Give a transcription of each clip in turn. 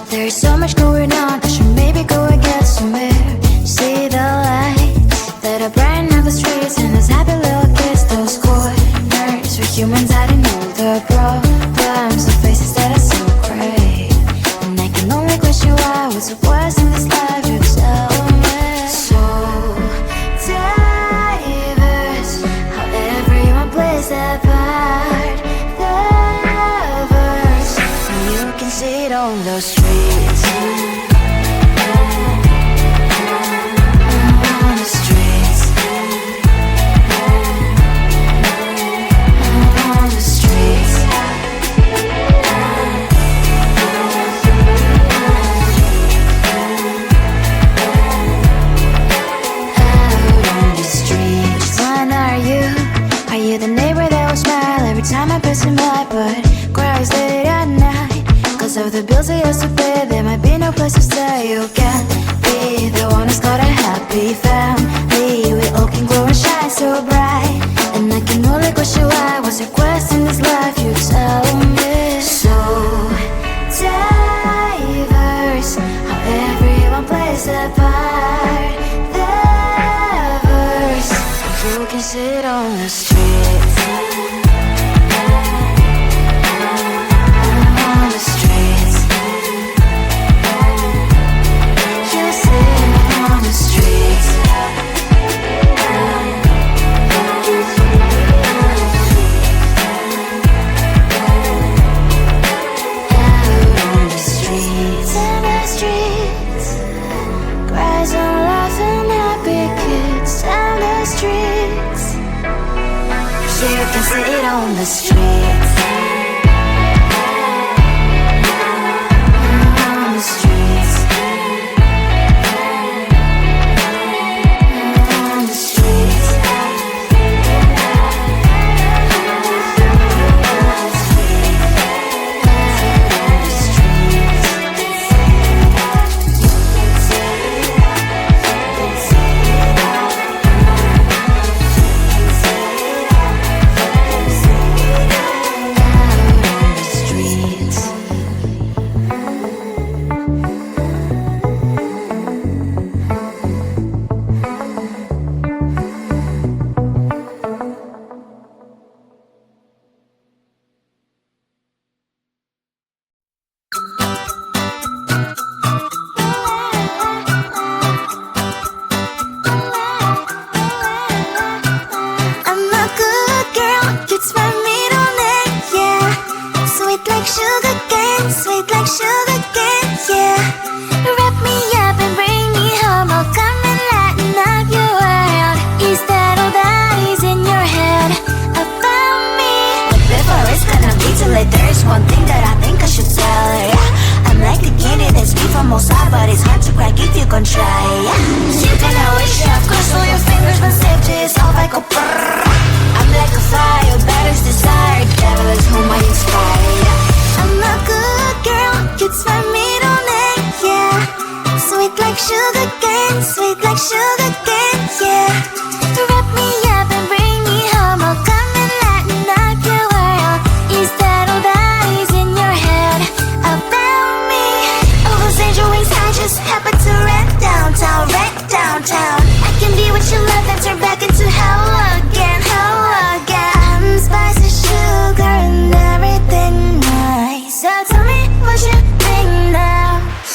There's so much going on, I should maybe go and get some air. See the lights that are brighten up the streets, and those happy little kids, those corners where humans hiding all the problems, the faces that are so gray. And I can only question why, what's the worst in this life, you tell me. So diverse, how everyone plays their part. The verse, and you can see it on the streets. Of the bills I used to pay, there might be no place to stay. You can't be the one who's got a happy family. We all can glow and shine so bright, and I can only question why. What's your quest in this life, you tell me. So diverse, how everyone plays their part. The verse, you can sit on the street. You can sit on the streets. On the streets. On the streets.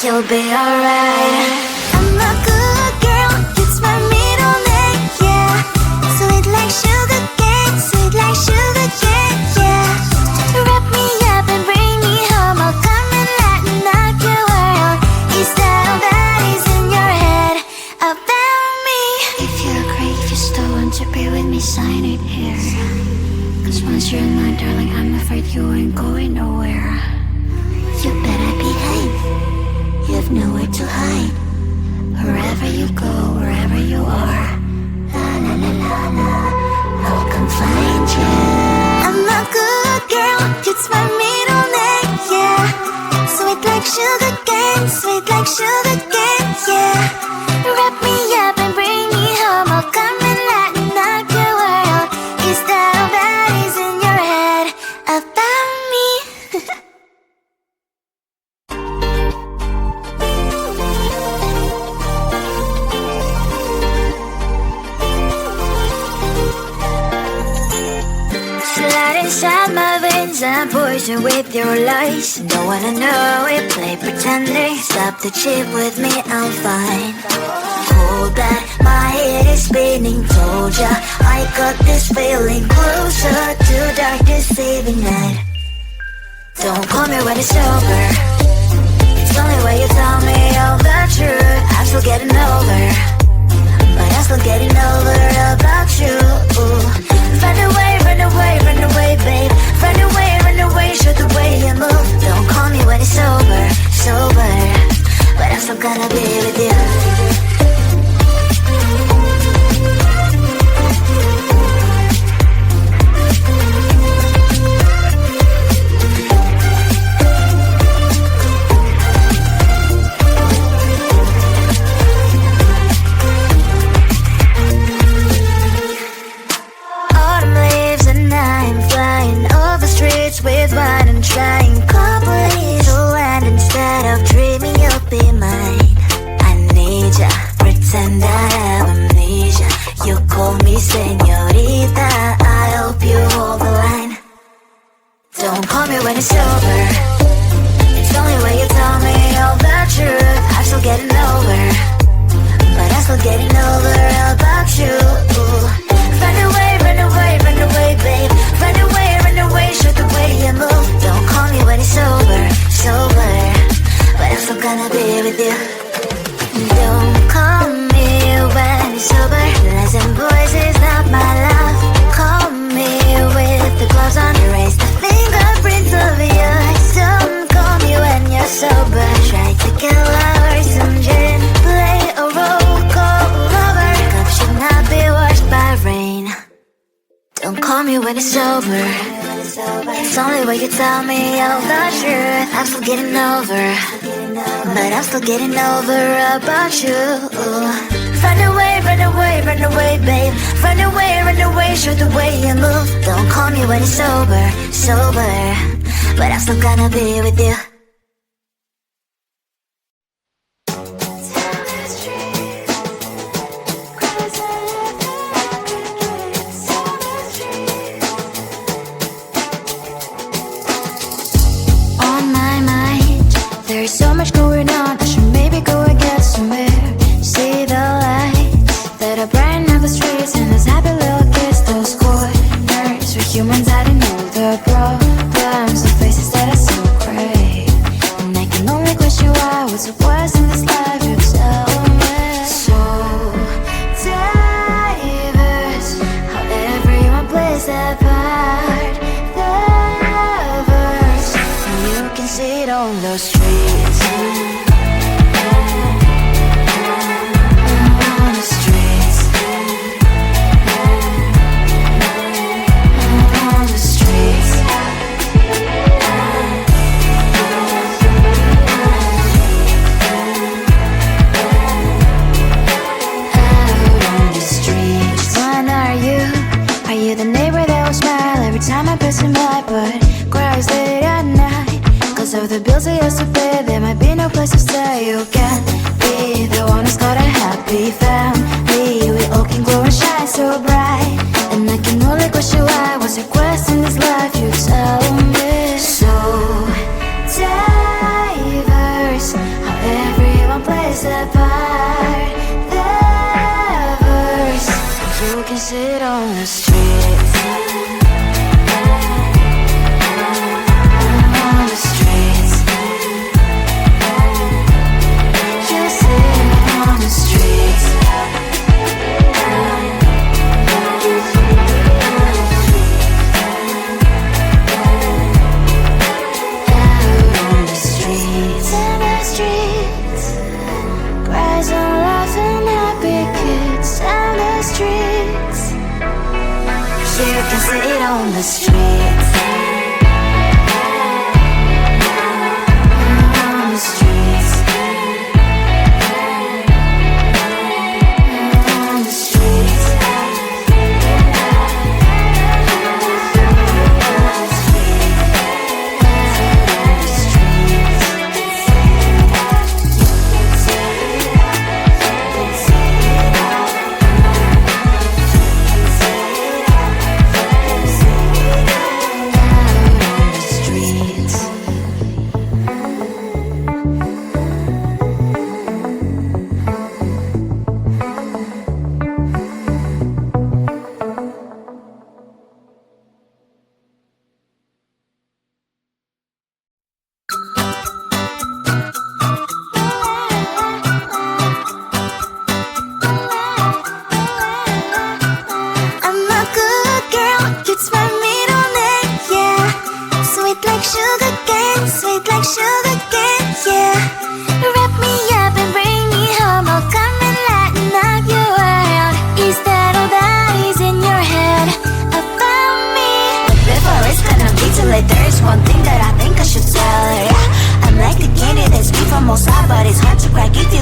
You'll be alright. I'm a good girl, it's my middle name, yeah. Sweet like sugar cane, sweet like sugar cane, yeah. Wrap me up and bring me home, I'll come and lighten up your world. Is that all that is in your head about me? If you agree, if you still want to be with me, sign it here. Cause once you're mine, darling, I'm afraid you ain't going nowhere. You better behave. You have nowhere to hide. Wherever you go, wherever you are, la la la la la, I'll come find you. I'm a good girl, it's my middle name, yeah. Sweet like like sugar cane, sweet like sugar cane, yeah. Wrap me up and bring me home, I'll come and lighten up your world. Is that all that is in your head about me? Slide inside my veins and poison with your lies. Don't wanna know it, play pretending. Stop the chip with me, I'm fine. Hold that, my head is spinning. Told ya, I got this feeling closer to dark deceiving night. Don't call me when it's over. It's the only way you tell me all the truth. I'm still getting over, but I'm still getting over about you. Run away, run away, run away, babe. Run away, show the way you move. Don't call me when it's over, sober, but I'm still gonna be with you. With wine and trying couples to land instead of dreaming you'll be mine. I need ya, pretend I have amnesia. You call me señorita, I hope you hold the line. Don't call me when it's over. It's the only way you tell me all the truth. I'm still getting over, but I'm still getting over about you. Run away, run away, run away, babe. Run away, show the way you move. Don't call me when it's over, sober, but I'm still gonna be with you. Don't call me when it's over. Lies and boys is not my love. Call me with the gloves on. Erase the fingerprints of yours. Don't call me when you're sober. Try to get lower, some gin, play a role, call lover. Cup should not be washed by rain. Don't call me when it's over. It's the only way you tell me all the truth. I'm still getting over, but I'm still getting over about you. Run away, run away, run away, babe. Run away, show the way you move. Don't call me when it's over, sober, but I'm still gonna be with you. There's so much going on, I should maybe go and get some air. See the lights that are brighten up the streets, and those happy little kids, those corners where humans hiding all the problems, the faces that are so gray. And I can only question why, what's the worst in this life, you tell me. So diverse, how everyone plays their part. The verse, and you can see it on the streets. Of the bills I used to pay, there might be no place to stay. You can't be the one who's got a happy family. We all can glow and shine so bright, and I can only question why. What's your quest in this life, you tell me. So diverse, how everyone plays their part. The verse, you can sit on the streets. You can sit on the streets. On the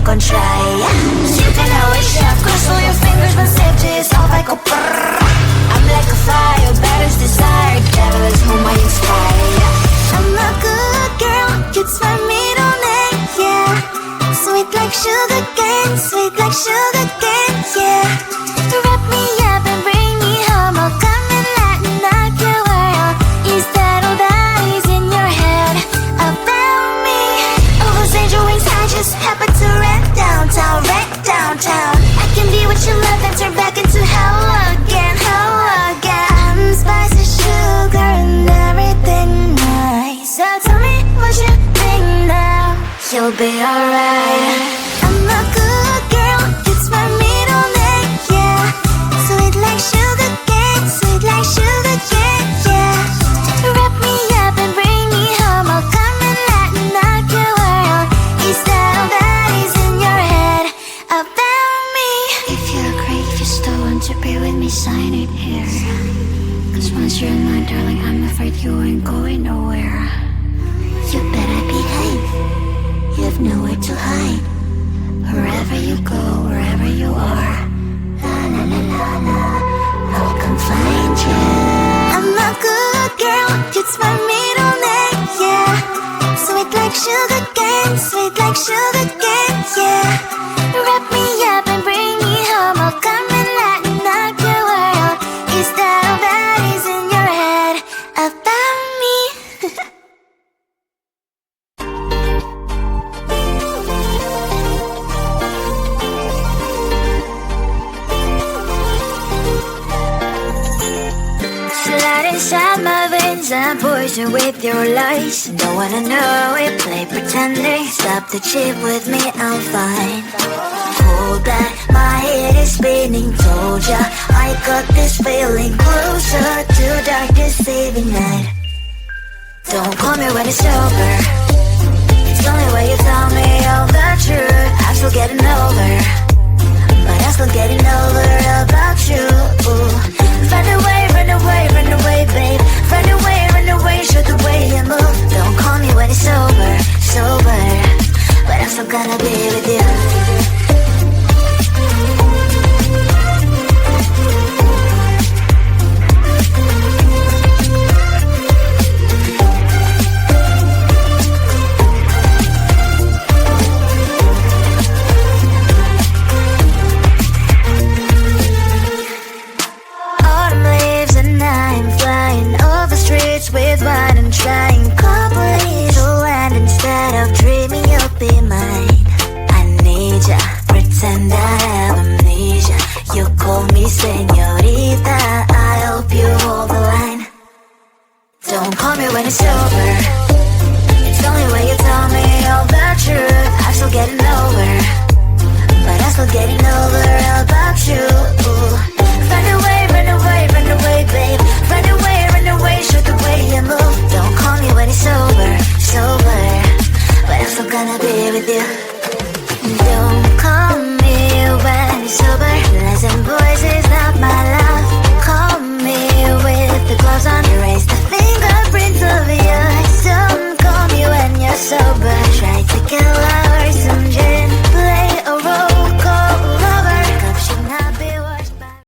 encontrar. You can always chef, cross all your fingers, mas safety só vai com prrr. I'm like a fire, balance desire, devil is whom I inspire. I'm a good girl, it's my middle name, yeah. Sweet like sugar cane, sweet like sugar cane, yeah. Wrap me up and bring me home, I'll come and lighten up your world. Is that all that is in your head about me? All those angel wings I just happen to rent downtown, I can be what you love and turn back into hell again, I'm spicy sugar and everything nice. So tell me what you think now, you'll be alright. I'm a good girl, it's my middle name, yeah. Sweet like sugar cane, sweet like sugar cane, yeah. Wrap me up and bring me home, I'll come and lighten up your world. Is that all that is in your head about me? If you agree, if you still want to be with me, sign it here. Cause once you're mine, darling, I'm afraid you ain't going nowhere. You better behave, you have nowhere to hide. Wherever you go, wherever you are, la la la la la, I'll come find you. I'm a good girl, it's my middle name, yeah. Sweet like sugar cane, sweet like sugar cane, yeah. Wrap me up and bring me home, I'll come and lighten up your world. Is that all that is in your head about me? Slide inside my veins and poison with your lies. Don't wanna know it, play pretending. Stop the chip with me, I'm fine. Hold that, my head is spinning. Told ya, I got this feeling. Closer to darkest saving night. Don't call me when it's over. It's the only way you tell me all the truth. I'm still getting over, but I'm still getting over about you. Run away, run away, run away, babe. Run away, show the way you move. Don't call me when it's sober, but I'm still gonna be with you. With wine and trying copies to land instead of dreaming you'll be mine. I need ya, pretend I have amnesia. You call me señorita, I hope you hold the line. Don't call me when it's over.